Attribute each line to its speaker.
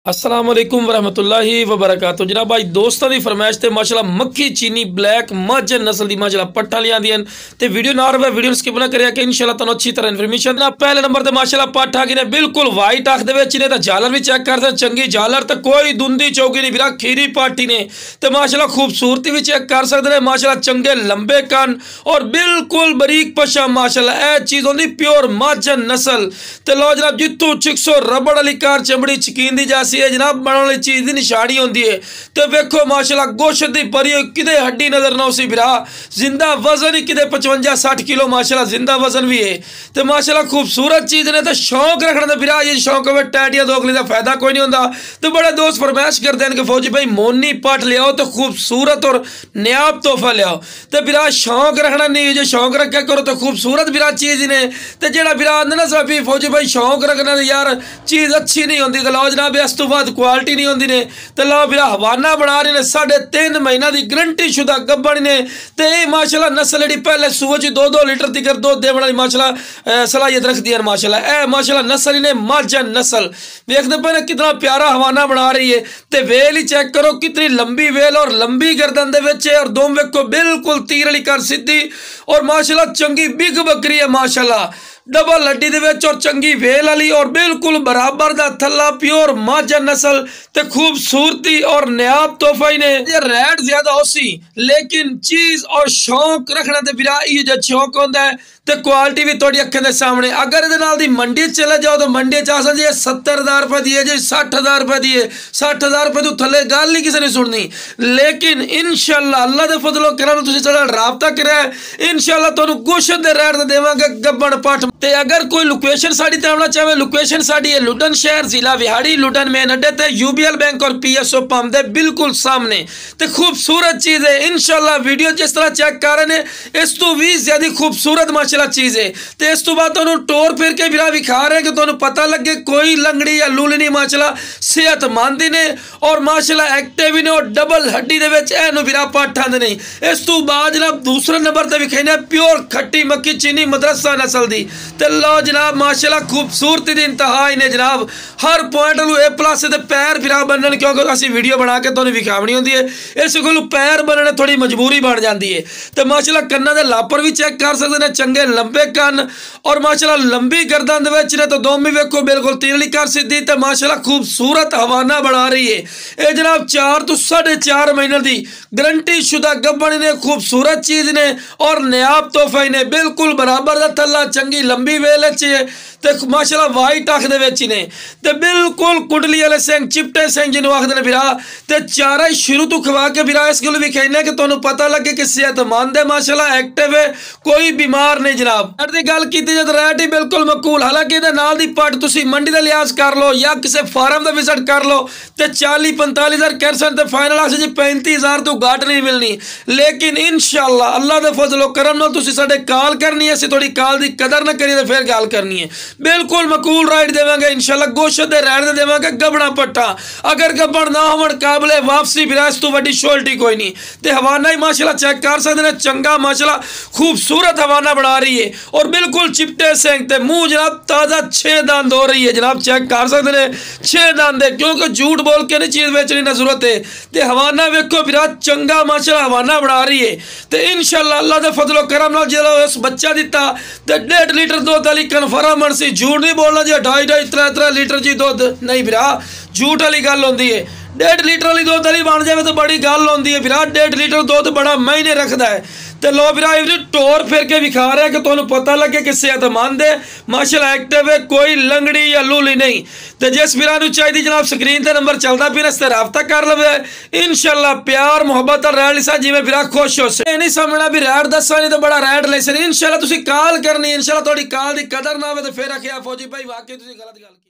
Speaker 1: अस्सलाम वालेकुम वरहमतुल्लाहि वबरकातुहू। जनाब भाई दोस्तों की फरमाइश से माशाल्लाह मक्खी चीनी ब्लैक मझ नस्ल की माशाल्लाह पट्ठा लिया तो वीडियो ना रहे वीडियो स्किप ना करिए कि इंशाल्लाह तुहानू अच्छी तरह इन्फॉर्मेशन देना। पहले नंबर पर माशाल्लाह पट्ठा की ने बिल्कुल वाइट अख दे तो झालर भी चेक करते चंगी झालर तो कोई धुंधी चौकी नहीं बिरा खीरी पार्टी ने तो माशाल्लाह खूबसूरती भी चेक कर सकते हैं। माशाल्लाह चंगे लंबे कान और बिल्कुल बरीक पशा माशाल्लाह यह चीज़ होंगी प्योर मझ नस्ल। तो लो जनाब जितों चिक्सो रबड़ वाली कार चमड़ी चकीन दी जासी है जनाब बनने वाली चीज़ की निशानी होती है। तो वेखो माशाल्लाह गोश्त की भरी किते हड्डी नजर ना उसी बिरा जिंदा वजन ही किते 55-60 किलो माशाल्लाह जिंदा वजन भी है। तो माशाल्लाह खूबसूरत चीज़ ने तो शौक रखना तो बिरा ये शौक हो टैटिया दोगली का फायदा कोई नहीं होता। तो बड़े दोस्त फरमाइश करते हैं कि फौजी भाई मोनी पट लियाओ तो खूबसूरत और न्याब तोहफा लियाओ। तो बिरा शौक रखना नहीं जो शौक रखा करो तो खूबसूरत बिरा चीज़ ने तो जो बिरा आंदा ना सभी फौजी भाई शौक रखना यार चीज़ अच्छी नहीं होती तो लो जनाब इस तो बाद क्वालिटी नहीं होती ने तो लो बिरा हवाना बना रहे ने 3.5 महीना की गारंटी शुदा गब्बड़ ने तो ये माशाल्लाह नस्ल जी पहले सूबह 2-2 लीटर तक दूध देने वाली माशाल्लाह सलाहियत रखती है। माशाल्लाह ए माशाल्लाह नस्ल ने मझ नस्ल देखते पे कितना प्यारा हवाना बना रही है। तो वेल ही चेक करो कितनी लंबी वेल और लंबी गर्दन दे विच और दोम वेखो बिल्कुल तीर वाली कर सीधी और माशाल्लाह चंगी बिग बकरी है माशाल्लाह डबल हड्डी दे विच और चंगी वेल वाली और बिल्कुल बराबर दा थल्ला प्योर मझ नस्ल ते खूबसूरती और न्याब तोहफा ही ने। रेट ज्यादा होसी लेकिन चीज और शौक रखना ते बिरा ये जो शौक होंदा है तो क्वालिटी भी थोड़ी अखों के सामने। अगर ये मंडी चले जाओ तो मंडी च जी 70,000 रुपये दी है जी 60,000 रुपये दी है 60,000 रुपये तो थले गल ही किसी ने सुननी। लेकिन इंशाल्लाह अल्लाह के फजलो करम तुसीं साडे नाल राबता करिया इंशाल्लाह तुहानू गोश्त दे रेट ते देवांगे गब्बड़ पट। ते अगर कोई लोकेशन साड़ी ते आना चाहे लोकेशन साड़ी है लुडन शहर जिला विहाड़ी लुडन मेन अड्डे ते यूबीएल बैंक और पीएसओ पंप दे बिल्कुल सामने। तो खूबसूरत चीज़ है इंशाल्लाह वीडियो जिस तरह चेक कर रहे हैं इस तो भी ज्यादा खूबसूरत माशाल्लाह चीज़ है। तो इस तो बाद तुहानू टोर फिर के बिरा विखा रहे हैं कि तुहानू पता लगे कोई लंगड़ी या लूलनी माशाल्लाह सेहतमंद ने और माशाल्लाह एक्टिव ने और डबल हड्डी दे विच एनू बिरा पट आंदे नहीं। इस तो बाद जनाब दूसरे नंबर ते विखाने प्योर खट्टी मक्खी चीनी मदरसा नस्ल दी तो लो जनाब माशाल्लाह खूबसूरती की इंतहा ही ने जनाब हर पॉइंट ए प्लस ते पैर फिरा बनन क्योंकि असीं वीडियो बना के तुहानू विखावनी होंदी है इस कोल पैर बनने थोड़ी मजबूरी बन जाती है। तो माशाल्लाह कन्ना दे लापर भी चेक कर सकते हैं चंगे लंबे कन और माशाल्लाह लंबी गर्दन दे विच ने तो दोम भी वेखो बिल्कुल तीरली कर सीधी तो माशाल्लाह खूबसूरत हवाना बना रही है। ये जनाब 4 तो 4.5 महीने की गारंटी शुदा गब्बड़ ने खूबसूरत चीज़ ने और न्याब तोहफा ने बिल्कुल बराबर का थल्ला चंगी लंबी वेल है तो माशाल्लाह वाइट अख दे ने तो बिल्कुल कुंडली वाले सिंह चिपटे सिंह जिन्होंने आखते हैं बिरा तो चारा ही शुरू तो खवा के बिरा इस गल भी कहने कि तुहानू पता लगे कि सेहतमंद है माशाल्लाह एक्टिव है कोई बीमार नहीं। जनाब रेट की गल की जाए तो रेट ही बिल्कुल मकूल हालांकि ये नाल दी पट तुसीं मंडी का लिहाज कर लो या किसी फार्म का विजिट कर लो तो 40-45 हज़ार कर सकते फाइनल आस जी 35,000 तो घट नहीं मिलनी। लेकिन इंशाल्लाह अल्लाह के फजलो करम नाल तुसीं साडे कॉल करनी है असीं थोड़ी कॉल की कदर ना करिए तो फिर गल करनी है बिल्कुल मकूल राइट देवांगे इंशाल्लाह गोश्त दे रेट दे देवांगे गबड़ा पट्टा अगर गबड़ ना होवन काबले वापसी विरासत तो वड्डी शोल्टी कोई नहीं। तो हवाना ही माशाल्लाह चेक कर सकते हैं चंगा माशाल्लाह खूबसूरत हवाना बना रही है और बिल्कुल चिपटे सिंह ते मुंह जनाब ताज़ा 6 दांत हो रही है जनाब चेक कर सकते हैं 6 दांत है क्योंकि झूठ बोल के नहीं चीज़ बेचने की जरूरत है। तो हवाना वेखो बिरा चंगा माशाल्लाह हवाना बना रही है। तो इंशाल्लाह अल्लाह के फजलो करम नाल जो उस बच्चा दिता तो 1.5 लीटर दूध वाली कन्फर्म मनसी झूठ नहीं बोलना जी 2.5 3 लीटर जी दूध नहीं बिरा झूठ वाली गल होंदी है। 1.5 लीटर वाली दूध वाली बन जाए तो बड़ी गल होंदी है बिरा 1.5 लीटर दूध बड़ा महीने रखता है। तो लो बिरा टोर फिर के विखा रहा है कि तुहानू पता लगे कि सेहतमंद है माशाल्लाह एक्टिव है कोई लंगड़ी या लूली नहीं। तो जिस बिरा नू चाहिए जनाब स्क्रीन पर नंबर चलता फिर इससे राबता कर लवे इंशाल्लाह प्यार मुहब्बत और रैड लिसा जिमें बिरा खुश हो से नहीं समझना भी रैड दसा नहीं तो बड़ा रैड ले इंशाल्लाह तुसीं कॉल करनी इंशाल्लाह थोड़ी कॉल की कदर ना हो तो फिर आखिया फौजी भाई वाकई तुसीं गलत गल